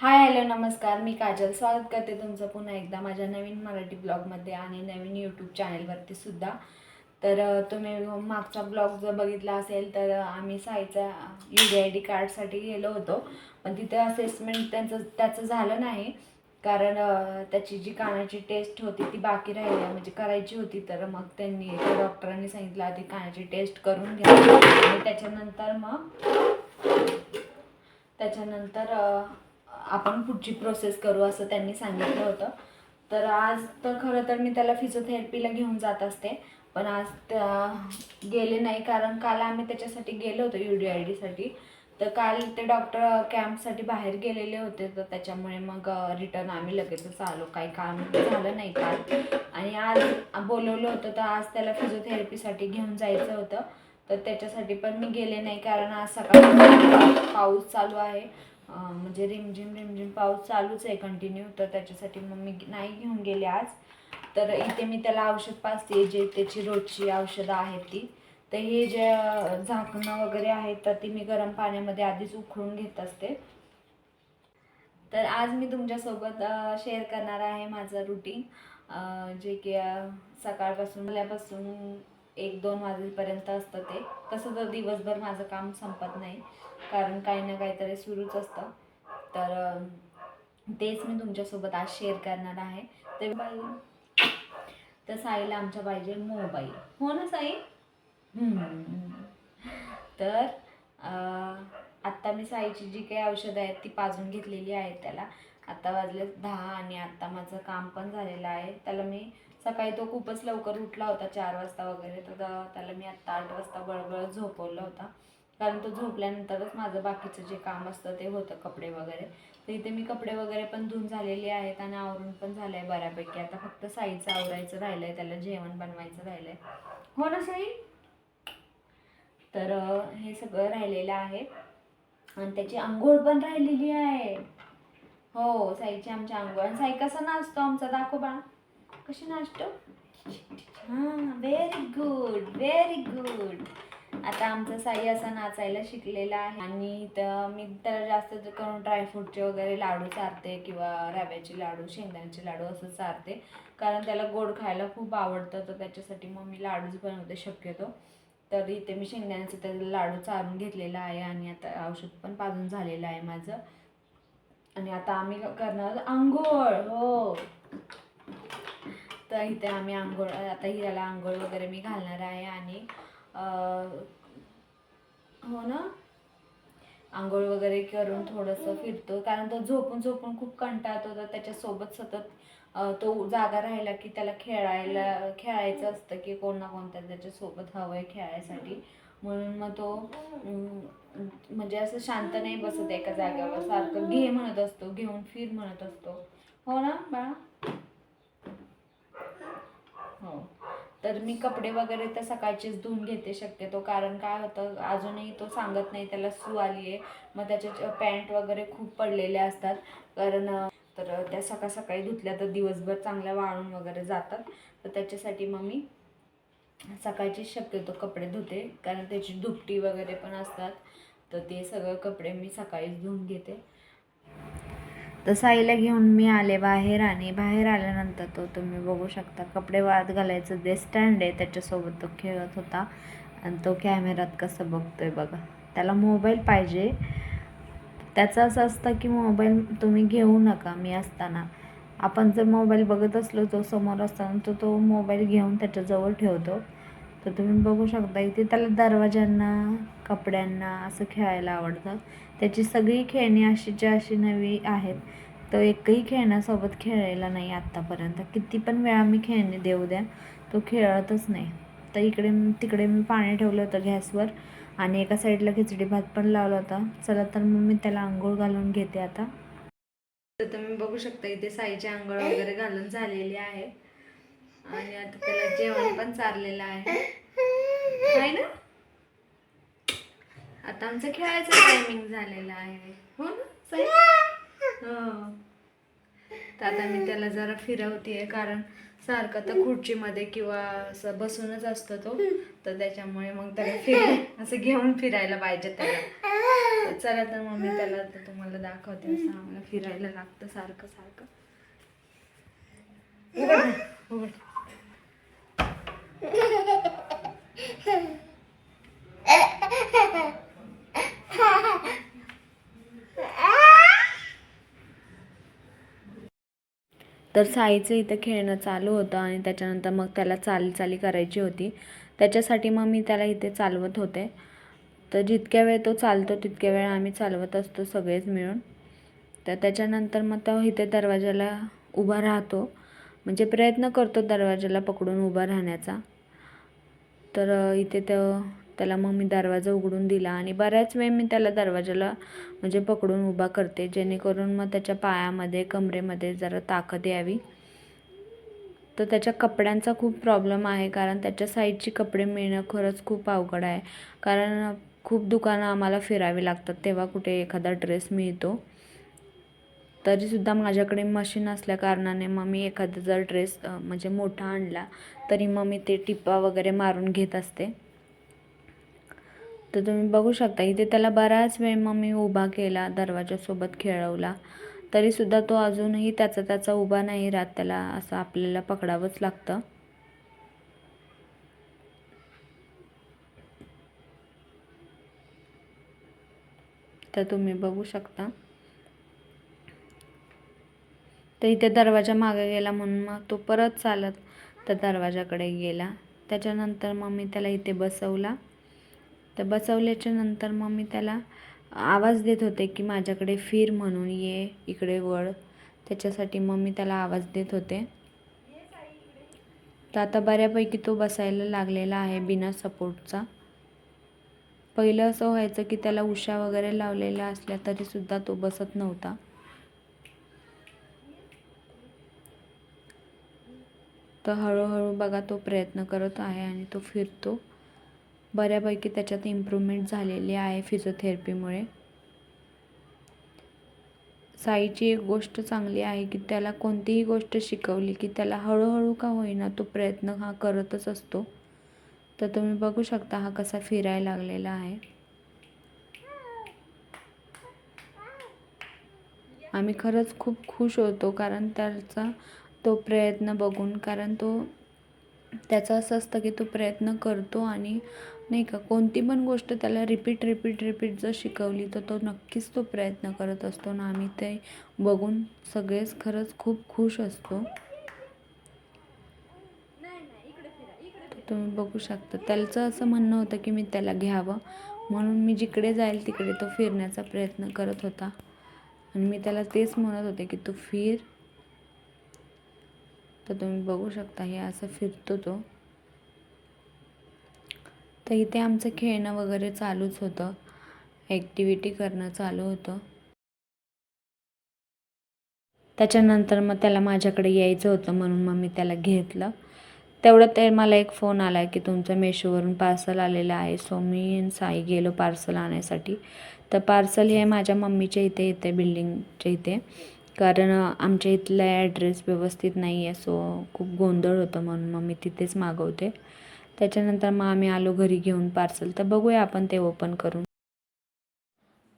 Hi hello नमस्कार, मी काजल स्वागत करते तुमचं पुन्हा एकदा माझ्या नवीन मराठी ब्लॉगमध्ये आणि नवीन यूट्यूब चॅनलवरती सुद्धा. तर तुम्ही मागचा ब्लॉग जर बघितला असेल तर आम्ही साईचा UDID कार्डसाठी गेलो होतो, पण तिथे असेसमेंट त्याचं झालं नाही. कारण त्याची जी कानाची टेस्ट होती ती बाकी राहिली, म्हणजे करायची होती. तर मग त्या डॉक्टरांनी सांगितलं आधी कानाची टेस्ट करून घ्या आणि त्याच्यानंतर आपण पुढची प्रोसेस करू असं त्यांनी सांगितलं होतं. तर आज तर खरं तर मी त्याला फिजिओथेरपीला घेऊन जात असते, पण आज गेले नाही. कारण काल आम्ही त्याच्यासाठी गेलो होतो UDIDसाठी. तर काल ते डॉक्टर कॅम्पसाठी बाहेर गेलेले होते, तर त्याच्यामुळे मग रिटर्न आम्ही लगेचच आलो. काही काम झालं नाही काल. आणि आज बोलवलं होतं, तर आज त्याला फिजिओथेरपीसाठी घेऊन जायचं होतं. तर त्याच्यासाठी पण मी गेले नाही, कारण आज सकाळी पाऊस चालू आहे. म्हणजे रिमझिम पाऊस चालूच आहे कंटिन्यू. तर त्याच्यासाठी मग मी नाही घेऊन गेले आज. तर इथे मी त्याला औषध पाजते, जे त्याची रोजची औषधं आहेत ती. तर हे जे झाकणं वगैरे आहेत तर ती मी गरम पाण्यामध्ये आधीच उकळून घेत असते. तर आज मी तुमच्यासोबत शेअर करणार आहे माझं रुटीन, जे की सकाळपासून 1-2 वाजेपर्यंत असतं. ते तसं तर दिवसभर माझं काम संपत नाही, कारण काही ना काहीतरी सुरूच असतं. तर तेच मी तुमच्यासोबत आज शेअर करणार आहे. तर साईला आमच्या पाहिजे मोबाईल, हो ना साई? तर आत्ता मी साईची जी काही औषधं आहेत ती पाजून घेतलेली आहेत त्याला. आत्ता वाजले 10 आणि आत्ता माझं काम पण झालेलं आहे. त्याला मी सकाळी तो खूपच लवकर उठला होता, 4 वाजता वगैरे. तर त्याला मी आत्ता 8 वाजता बळबळ झोपवलं होता, कारण तो झोपल्यानंतरच माझं बाकीचं जे काम असतं ते होतं, कपडे वगैरे. तर इथे मी कपडे वगैरे पण धुवून झालेले आहेत आणि आवरून पण झालं आहे बऱ्यापैकी. आता फक्त साईचं आवरायचं राहिलं आहे, त्याला जेवण बनवायचं राहिलं आहे, हो ना साई? तर हे सगळं राहिलेलं आहे आणि त्याची आंघोळ पण राहिलेली आहे. हो, साईची आमच्या आंघोळ. आणि साई कसा नाचतो आमचा, दाखव बा कशी नाचतो. हां, व्हेरी गुड व्हेरी गुड. आता आमचा साई असा नाचायला शिकलेला आहे. आणि तर मी तर जास्त करून ड्रायफ्रूटचे वगैरे लाडू चारते, किंवा रव्याचे लाडू, शेंगदाण्याचे लाडू असं चारते, कारण त्याला गोड खायला खूप आवडतं. तर त्याच्यासाठी मग मी लाडूच बनवते शक्यतो. तर इथे मी शेंगदाण्याचं त्याला लाडू चारून घेतलेला आहे आणि आता औषध पण पाजून झालेलं आहे माझं. आणि आता आम्ही करणार आंघोळ. हो, तर इथे आम्ही आंघोळ, आता हिला आंघोळ वगैरे मी घालणार आहे. आणि हो ना, आंघोळ वगैरे करून थोडंसं फिरतो, कारण तो झोपून झोपून खूप कंटाळतो. तर त्याच्यासोबत सतत तो जागा राहिला की त्याला खेळायचं असतं, की कोण ना कोणतं त्याच्यासोबत हवं आहे खेळायसाठी. म्हणून मग तो म्हणजे असं शांत नाही बसत एका जागेवर, सारखं घे म्हणत असतो, घेऊन फिर म्हणत असतो, हो ना बाळा? हो. तर मी कपडे वगैरे तर सकाळचेच धुवून घेते शक्यतो, कारण काय होतं, अजूनही तो सांगत नाही त्याला सू आली आहे. मग त्याच्या पॅन्ट वगैरे खूप पडलेल्या असतात, कारण तर त्या सकाळी धुतल्या तर दिवसभर चांगल्या वाळून वगैरे जातात. तर त्याच्यासाठी मग मी सकाळचीच शक्यतो कपडे धुते, कारण त्याची दुपटी वगैरे पण असतात. तर ते सगळं कपडे मी सकाळीच धुवून घेते. तर साईला घेऊन मी आले बाहेर, आणि बाहेर आल्यानंतर तो तुम्ही बघू शकता कपडे वाळत घालायचं जे स्टँड आहे त्याच्यासोबत तो खेळत होता. आणि तो कॅमेऱ्यात कसं बघतोय बघा. त्याला मोबाईल पाहिजे. त्याचं असं असतं की मोबाईल तुम्ही घेऊ नका मी असताना. आपण जर मोबाईल बघत असलो, तो समोर असताना, तर तो मोबाईल घेऊन त्याच्याजवळ ठेवतो. तर तुम्ही बघू शकता इथे त्याला दरवाजांना, कपड्यांना असं खेळायला आवडतं. त्याची सगळी खेळणी अशीच्या अशी नवी आहेत. तो एकही खेळण्यासोबत खेळलेला नाही आत्तापर्यंत. किती पण वेळा मी खेळणी देऊ द्या, तो खेळतच नाही. तर इकडे तिकडे मी पाणी ठेवलं होतं गॅसवर, आणि एका साईडला खिचडी भात पण लावला होता. चला तर मग मी त्याला आंघोळ घालून घेते आता. तर तुम्ही बघू शकता इथे साईची आंघोळ वगैरे घालून झालेली आहे, आणि आता त्याला जेवण पण चारलेलं आहे ना. आता आमचं खेळायचं टायमिंग झालेलं आहे, हो ना साई? हो. तर आता मी त्याला जरा फिरवते, कारण सारखं तर खुर्चीमध्ये किंवा असं बसूनच असतो तो. तर त्याच्यामुळे मग त्याला असं घेऊन फिरायला पाहिजे त्याला. चला तर मग मी त्याला आता तुम्हाला दाखवते. असं आम्हाला फिरायला लागतं सारखं सारखं. उघड ना, उघड. तर साईचं इथं खेळणं चालू होतं आणि त्याच्यानंतर मग त्याला चाली करायची होती. त्याच्यासाठी मग मी त्याला इथे चालवत होते. तर जितक्या वेळ तो चालतो तितक्या वेळ आम्ही चालवत असतो सगळेच मिळून. तर त्याच्यानंतर मग तो इथे दरवाजाला उभा राहतो, म्हणजे प्रयत्न करतो दरवाजाला पकडून उभा राहण्याचा. तर इथे त्याला मग मी दरवाजा उघडून दिला आणि बऱ्याच वेळ मी त्याला दरवाजाला म्हणजे पकडून उभा करते, जेणेकरून मग त्याच्या पायामध्ये कमरेमध्ये जरा ताकद यावी. तर त्याच्या कपड्यांचा खूप प्रॉब्लेम आहे, कारण त्याच्या साईजची कपडे मिळणं खरंच खूप अवघड आहे. कारण खूप दुकानं आम्हाला फिरावी लागतात तेव्हा कुठे एखादा ड्रेस मिळतो. तरीसुद्धा माझ्याकडे मशीन असल्या कारणाने मग मी एखादा जर ड्रेस म्हणजे मोठा आणला तरी मग मी ते टिपा वगैरे मारून घेत असते. तर तुम्ही बघू शकता इथे त्याला बराच वेळ मग मी उभा केला, दरवाजासोबत खेळवला, तरीसुद्धा तो अजूनही त्याचा उभा नाही राहत. त्याला असं आपल्याला पकडावंच लागतं. तर तुम्ही बघू शकता. तर इथे दरवाजा मागे गेला म्हणून मग तो परत चालत त्या दरवाजाकडे गेला. त्याच्यानंतर मग मी त्याला इथे बसवला. तर बसवल्याच्या नंतर मग मी त्याला आवाज देत होते की माझ्याकडे फिर म्हणून, ये इकडे वळ. त्याच्यासाठी मग मी त्याला आवाज देत होते. तर आता बऱ्यापैकी तो बसायला लागलेला आहे बिना सपोर्टचा. पहिलं असं व्हायचं की त्याला उशा वगैरे लावलेल्या असल्या तरीसुद्धा तो बसत नव्हता. तर हळूहळू बघा तो प्रयत्न करत आहे आणि तो फिरतो. बऱ्यापैकी त्याच्यात इम्प्रूव्हमेंट झालेली आहे फिजिओथेरपीमुळे. साईची एक गोष्ट चांगली आहे की त्याला कोणतीही गोष्ट शिकवली की त्याला हळूहळू का होईना तो प्रयत्न हा करतच असतो. तर तुम्ही बघू शकता हा कसा फिरायला लागलेला आहे. आम्ही खरंच खूप खुश होतो कारण त्याचा तो प्रयत्न बघून. कारण त्याचं असं असतं की तो प्रयत्न करतो आणि नाही का कोणती पण गोष्ट त्याला रिपीट जर शिकवली तर तो नक्कीच तो प्रयत्न करत असतो ना. आम्ही ते बघून सगळेच खरंच खूप खुश असतो. तुम्ही बघू शकता त्याचं असं म्हणणं होतं की मी त्याला घ्यावं, म्हणून मी जिकडे जाईल तिकडे तो फिरण्याचा प्रयत्न करत होता आणि मी त्याला तेच म्हणत होते की तू फिर. तर तुम्ही बघू शकता हे असं फिरतो तो. तर इथे आमचं खेळणं वगैरे चालूच होतं, ॲक्टिव्हिटी करणं चालू होतं. त्याच्यानंतर मग त्याला माझ्याकडे यायचं होतं म्हणून मग मी त्याला घेतलं. तेवढं ते मला एक फोन आला आहे की तुमचं मेशोवरून पार्सल आलेलं आहे. सो मी आणि साई गेलो पार्सल आणायसाठी. तर पार्सल हे माझ्या मम्मीच्या इथे येते, बिल्डिंगच्या इथे, कारण आमच्या इथला ॲड्रेस व्यवस्थित नाही आहे. सो खूप गोंधळ होतं म्हणून मग मी तिथेच मागवते. त्याच्यानंतर मग आम्ही आलो घरी घेऊन पार्सल. तर बघूया आपण ते ओपन करून.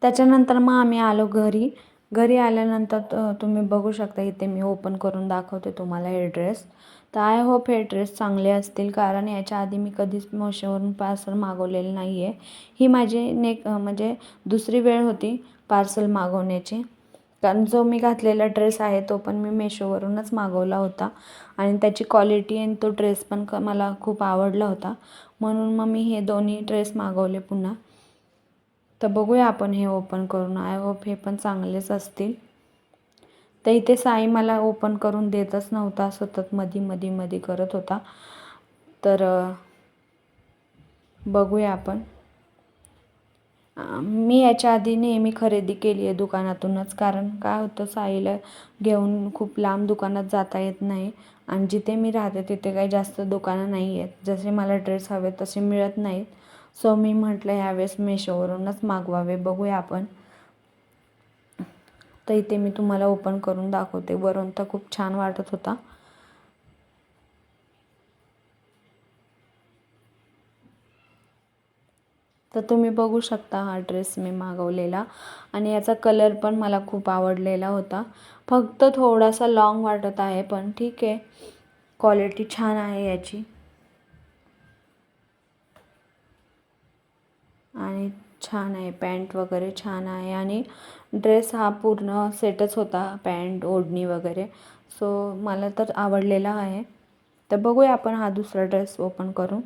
त्याच्यानंतर मग आम्ही आलो घरी. घरी आल्यानंतर तुम्ही बघू शकता इथे मी ओपन करून दाखवते तुम्हाला हे ड्रेस. तर आय होप हे ड्रेस चांगले असतील, कारण याच्या आधी मी कधीच मेशोवरून पार्सल मागवलेलं नाही आहे. ही माझी म्हणजे दुसरी वेळ होती पार्सल मागवण्याची, कारण जो मी घातलेला ड्रेस आहे तो पण मी मेशोवरूनच मागवला होता आणि त्याची क्वालिटी आणि तो ड्रेस पण मला खूप आवडला होता, म्हणून मग मी हे दोन्ही ड्रेस मागवले पुन्हा. तर बघूया आपण हे ओपन करून. आय होप हे पण चांगलेच असतील. तर इथे साई मला ओपन करून देतच नव्हता, सतत मधी करत होता. तर बघूया आपण. मी याच्या आधी नेहमी खरेदी केली आहे दुकानातूनच, कारण काय होतं साईला घेऊन खूप लांब दुकानात जाता येत नाही आणि जिथे मी राहते तिथे काही जास्त दुकानं नाही आहेत. जसे मला ड्रेस हवे तसे मिळत नाहीत. सो मी म्हटलं यावेळेस मेशोवरूनच मागवावे. बघूया आपण. तर इथे मी तुम्हाला ओपन करून दाखवते. वरून तर खूप छान वाटत होता. तर तुम्ही बघू शकता हा ड्रेस मी मागवलेला आणि याचा कलर पण मला खूप आवडलेला होता. फक्त थोडासा लॉंग वाटत आहे, पण ठीक आहे, क्वालिटी छान आहे याची. आणि छान आहे, पॅन्ट वगैरे छान आहे आणि ड्रेस हा पूर्ण सेटच होता, पॅन्ट ओढणी वगैरे. सो मला तर आवडलेला आहे. तर बघूया आपण हा दुसरा ड्रेस ओपन करून.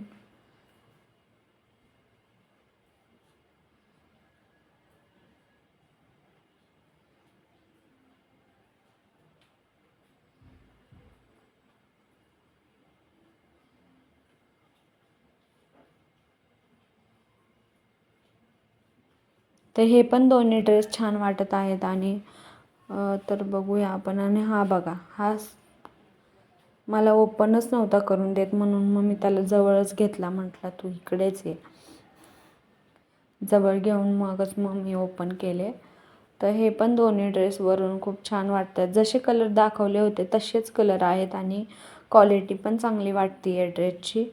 तर हे पण दोन्ही ड्रेस छान वाटत आहेत आणि तर बघूया आपण. आणि हा बघा, हा मला ओपनच नव्हता करून देत, म्हणून मग मी त्याला जवळच घेतला. म्हटलं तू इकडेच ये. जवळ घेऊन मगच मग मी ओपन केले. तर हे पण दोन्ही ड्रेसवरून खूप छान वाटतात. जसे कलर दाखवले होते तसेच कलर आहेत आणि क्वालिटी पण चांगली वाटते आहे ड्रेसची.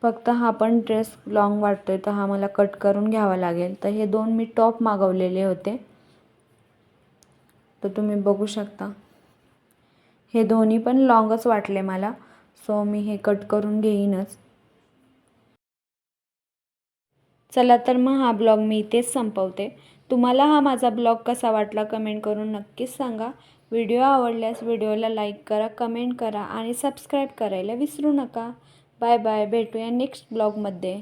फक्त हा पण ड्रेस लॉंग वाटतोय, तर हा मला कट करून घ्यावा लागेल. तर हे दोन मी टॉप मागवलेले होते, तर तुम्ही बघू शकता. हे दोन्ही पण लॉंगच वाटले मला, सो मी हे कट करून घेईनच. चला तर मग हा ब्लॉग मी इथेच संपवते. तुम्हाला हा माझा ब्लॉग कसा वाटला कमेंट करून नक्कीच सांगा. व्हिडिओ आवडल्यास व्हिडिओला लाईक करा, कमेंट करा आणि सबस्क्राईब करायला विसरू नका. बाय बाय, भेटूया नेक्स्ट ब्लॉगमध्ये.